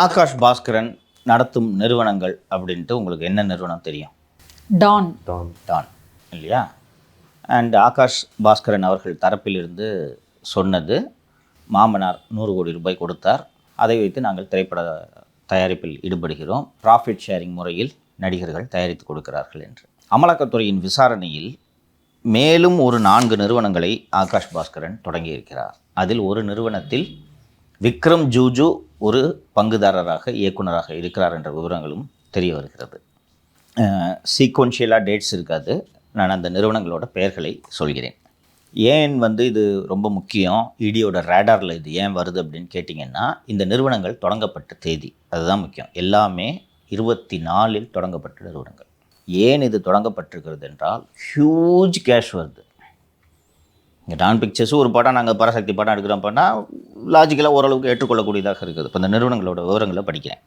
ஆகாஷ் பாஸ்கரன் நடத்தும் நிறுவனங்கள் அப்படின்ட்டு உங்களுக்கு என்ன நிறுவனம் தெரியும்? டான். டான் இல்லையா? அண்ட் ஆகாஷ் பாஸ்கரன் அவர்கள் தரப்பிலிருந்து சொன்னது, மாமனார் 100 கோடி ரூபாய் கொடுத்தார், அதை வைத்து நாங்கள் திரைப்பட தயாரிப்பில் ஈடுபடுகிறோம், ப்ராஃபிட் ஷேரிங் முறையில் நடிகர்கள் தயாரித்து கொடுக்கிறார்கள் என்று. அமலாக்கத்துறையின் விசாரணையில் மேலும் ஒரு 4 நிறுவனங்களை ஆகாஷ் பாஸ்கரன் தொடங்கியிருக்கிறார். அதில் ஒரு நிறுவனத்தில் விக்ரம் ஜூஜு ஒரு பங்குதாரராக இயக்குனராக இருக்கிறார் என்ற விவரங்களும் தெரிய வருகிறது. சீக்வன்ஷியலாக டேட்ஸ் இருக்காது, நான் அந்த நிறுவனங்களோட பெயர்களை சொல்கிறேன். ஏன் இது ரொம்ப முக்கியம், இடியோட ரேடாரில் இது ஏன் வருது அப்படின்னு கேட்டிங்கன்னா, இந்த நிறுவனங்கள் தொடங்கப்பட்ட தேதி அதுதான் முக்கியம். எல்லாமே 24 தொடங்கப்பட்ட நிறுவனங்கள். ஏன் இது தொடங்கப்பட்டிருக்கிறது என்றால், ஹியூஜ் கேஷ் வருது. இங்கே டான் பிக்சர்ஸும் ஒரு படம் நாங்கள் பராசக்தி படம் எடுக்கிறோம் பண்ணால் லாஜிக்கலாக ஓரளவுக்கு ஏற்றுக்கொள்ளக்கூடியதாக இருக்குது. இப்போ இந்த நிறுவனங்களோட விவரங்களை படிக்கிறேன்.